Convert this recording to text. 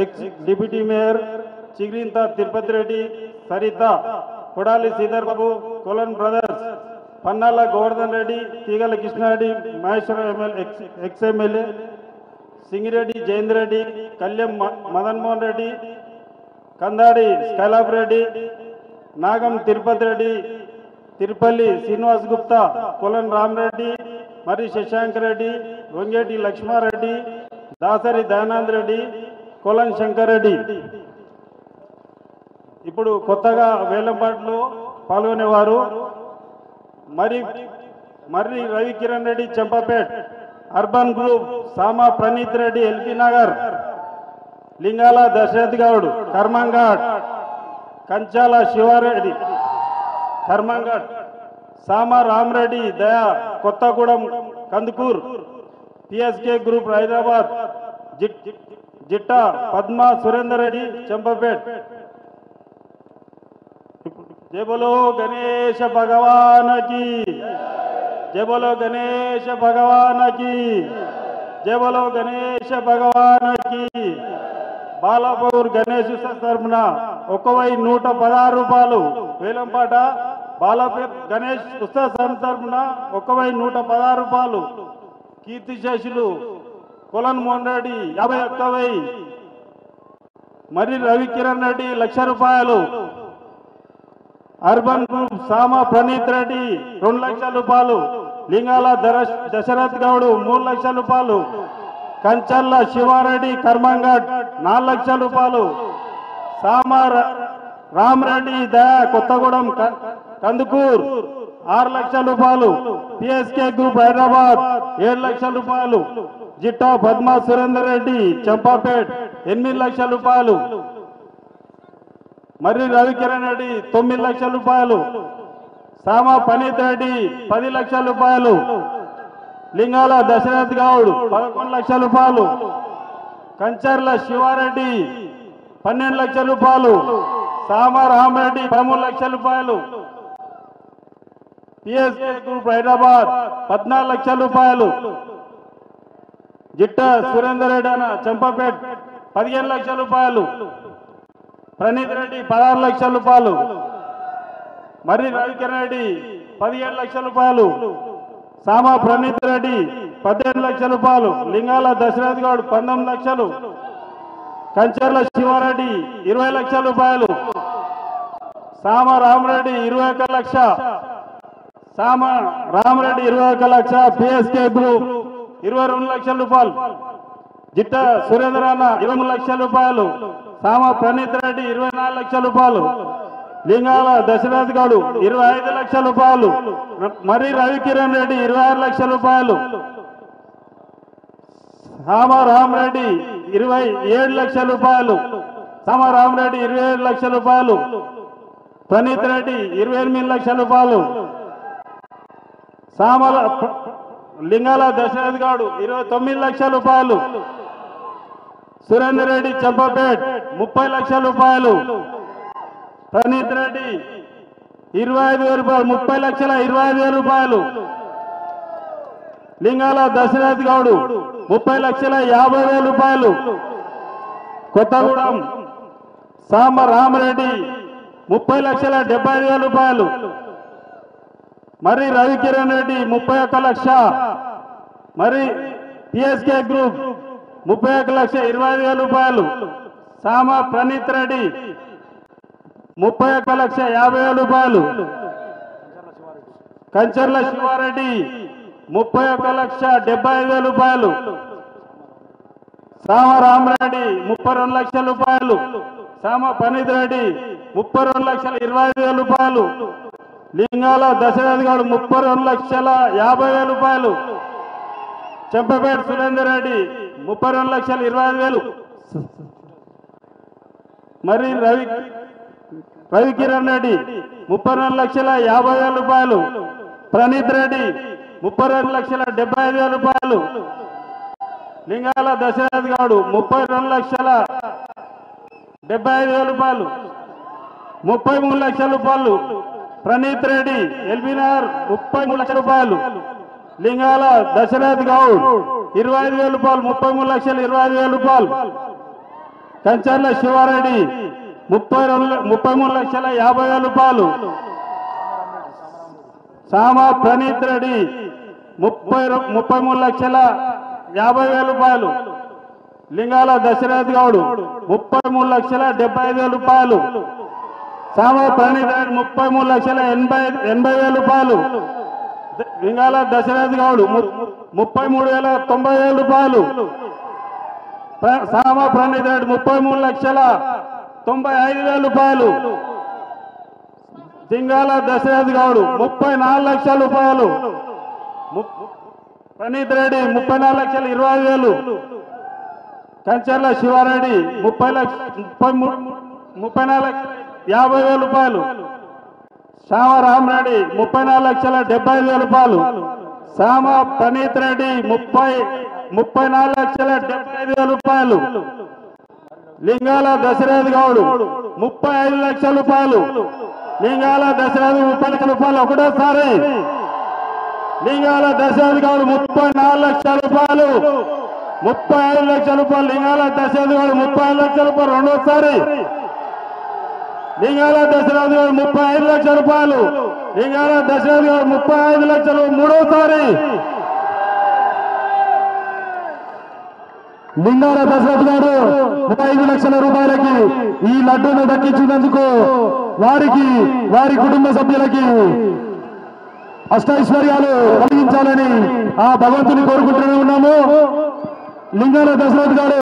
X deputy mayor Chigrintha Tirupati Reddy, Saritha, Kodali Sridhar Babu, Kolan brothers, Pannala Govardhan Reddy, Teegala Krishnareddy, Maheshwaram ex MLA, Singireddy Jayender Reddy, Kalyan Madan Mohan Reddy, Kandadi Skylab Reddy, Nagam Tirupati Reddy, Tirupalli Srinivas Gupta, Kolan Ramareddy, మరి శశాంక్ రెడ్డి, వంగేటి లక్ష్మారెడ్డి, దాసరి దయానంద్ రెడ్డి, కొలన్ శంకర్ రెడ్డి. ఇప్పుడు కొత్తగా వేలంపాట్లో పాల్గొనేవారు మర్రి రవికిరణ్ రెడ్డి చెంపపేట్, అర్బన్ గ్రూప్ సామా ప్రణీత్ రెడ్డి ఎల్పీ నగర్, లింగాల దశరథ్ గౌడ్ కర్మంఘాట్, కంచాల శివారెడ్డి కర్మంఘాట్, సామా రామరెడ్డి దయా కొత్తగూడెం కందుకూర్, పిఎస్కే గ్రూప్ హైదరాబాద్, జిట్టా పద్మ సురేందర్ రెడ్డి చెంపపేట్. జై బోలో గణేశ భగవానకి, జై బోలో గణేశ భగవానకి, జై బోలో గణేశ భగవానకి. బాలాపూర్ గణేష్ తరఫున 1,116 రూపాయలు వేలంపాట. బాలాపూర్ గణేష్ ఉత్సవ సంస్థ తరఫున 1,116 రూపాయలు. కీర్తిశేషులు కొలన్ మోహన్ రెడ్డి 51,000. మరి రవికిరణ్ రెడ్డి 1,00,000 రూపాయలు. అర్బన్ గ్రూప్ సామా ప్రణీత్ రెడ్డి 2,00,000 రూపాయలు. లింగాల దశరథ్ గౌడ్ 3,00,000 రూపాయలు. కంచల్ల శివారెడ్డి కర్మంఘాట్ 4,00,000 రూపాయలు. సామా రామరెడ్డి దయా కొత్తగూడెం కందుకూర్ 6,00,000 రూపాయలు. పిఎస్కే గ్రూప్ హైదరాబాద్ 7,00,000 రూపాయలు. జిట్టా పద్మ సురేందర్ రెడ్డి చంపాపేట్ 8,00,000 రూపాయలు. మర్రి రవికిరణ్ రెడ్డి 9,00,000 రూపాయలు. సామా పనీత్ రెడ్డి 10,00,000 రూపాయలు. లింగాల దశరథ్ గౌడ్ 11,00,000 రూపాయలు. కంచర్ల శివారెడ్డి 12,00,000 రూపాయలు. సామా రామరెడ్డి 13,00,000 రూపాయలు. పిఎస్కే గ్రూప్ హైదరాబాద్ 14,00,000 రూపాయలు. జిట్టా సురేందర్ రెడ్డి అన్న చంపపేట్ 15,00,000 రూపాయలు. ప్రణీత్ రెడ్డి 16,00,000 రూపాయలు. మర్రి రవికిరణ్ రెడ్డి 17,00,000 రూపాయలు. సామా ప్రణీత్ రెడ్డి 18,00,000 రూపాయలు. లింగాల దశరథ్ గౌడ్ 19,00,000. కంచర్ల శివారెడ్డి 20,00,000 రూపాయలు. సామా రామరెడ్డి 21,00,000. సామా రామరెడ్డి 21,00,000. పిఎస్కే గ్రూప్ 22,00,000 రూపాయలు. జిట్టా సురేంద్ర అన్న 23,00,000 రూపాయలు. సామా ప్రణీత్ రెడ్డి 24,00,000 రూపాయలు. లింగాల దశరథ్ గౌడ్ 25,00,000 రూపాయలు. మరి రవికిరణ్ రెడ్డి 26,00,000 రూపాయలు. సామా రామరెడ్డి 27,00,000 రూపాయలు. సామా రామరెడ్డి 27,00,000 రూపాయలు. ప్రణీత్ రెడ్డి 28,00,000 రూపాయలు. సామల లింగాల దశరథ్ గౌడ్ 29,00,000 రూపాయలు. సురేందర్ రెడ్డి చంపపేట్ 30,00,000 రూపాయలు. ప్రణీత్ రెడ్డి 25,000 రూపాయలు. 30,25,000 రూపాయలు. లింగాల దశరథ్ గౌడ్ 30,50,000 రూపాయలు. కొత్తగూడెం సామ రామరెడ్డి 30,70,000 రూపాయలు. మరి రవికిరణ్ రెడ్డి 31,00,000. మరి పిఎస్కే గ్రూప్ 31,20,000 రూపాయలు. సామ ప్రణీత్ రెడ్డి 31,50,000 రూపాయలు. కంచర్ల శివారెడ్డి 31,75,000 రూపాయలు. సామ రామరెడ్డి 32,00,000 రూపాయలు. సామ ప్రణీత్ రెడ్డి 32,20,000 రూపాయలు. లింగాల దశరథ్ గౌడ్ 32,50,000 రూపాయలు. చెంపపేట సురేందర్ రెడ్డి 32,20,000. మరి రవికిరణ్ రెడ్డి 32,50,000 రూపాయలు. ప్రణీత్ రెడ్డి 32,70,000 రూపాయలు. లింగాల దశరథ్ గౌడ్ 32,75,000 రూపాయలు. 33,00,000 రూపాయలు. ప్రణీత్ రెడ్డి ఎల్బీనగర్ 33,00,000 రూపాయలు. లింగాల దశరథ్ గౌడ్ 25,000 రూపాయలు. 33,25,000 రూపాయలు. కంచర్ల శివారెడ్డి 33,50,000 రూపాయలు. సామా ప్రణీత్ రెడ్డి 33,50,000 రూపాయలు. లింగాల దశరథ్ గౌడ్ 33,75,000 రూపాయలు. సామా ప్రణీత్ రెడ్డి 33,80,000 రూపాయలు. లింగాల దశరథ్ గౌడ్ 33,90,000 రూపాయలు. సామా ప్రణీత్ రెడ్డి 33,95,000 రూపాయలు. జింగాల దశరథ్ గౌడ్ 34 లక్షల రూపాయలు. ప్రణీత్ రెడ్డి 34,20,000. కంచర్ల శివారెడ్డి 34,50,000 రూపాయలు. శ్యామ రామరెడ్డి 34,75,000 రూపాయలు. శ్యామ ప్రణీత్ రెడ్డి 34,75,000 రూపాయలు. లింగాల దశరథ్ గౌడ్ 35 లక్షల రూపాయలు. లింగాల దశరథ్ 30 లక్షల రూపాయలు ఒకటోసారి. లింగాల దశరథ్ గౌడ్ 34 లక్షల రూపాయలు. 35 లక్షల రూపాయలు. లింగాల దశరథ్ గౌడ్ 35 లక్షల రూపాయలు రెండోసారి. లింగాల దశరథ్ గౌడ్ 35 లక్షల రూపాయలు. లింగాల దశరథ్ గౌడ్ 35 లక్షలు మూడోసారి. లింగాల దశరథ్ గారు 35 లక్షల రూపాయలకి ఈ లడ్డూను దక్కించినందుకు వారికి వారి కుటుంబ సభ్యులకి అష్టైశ్వర్యాలు కలిగించాలని ఆ భగవంతుని కోరుకుంటూనే ఉన్నాము. లింగాల దశరథ్ గారు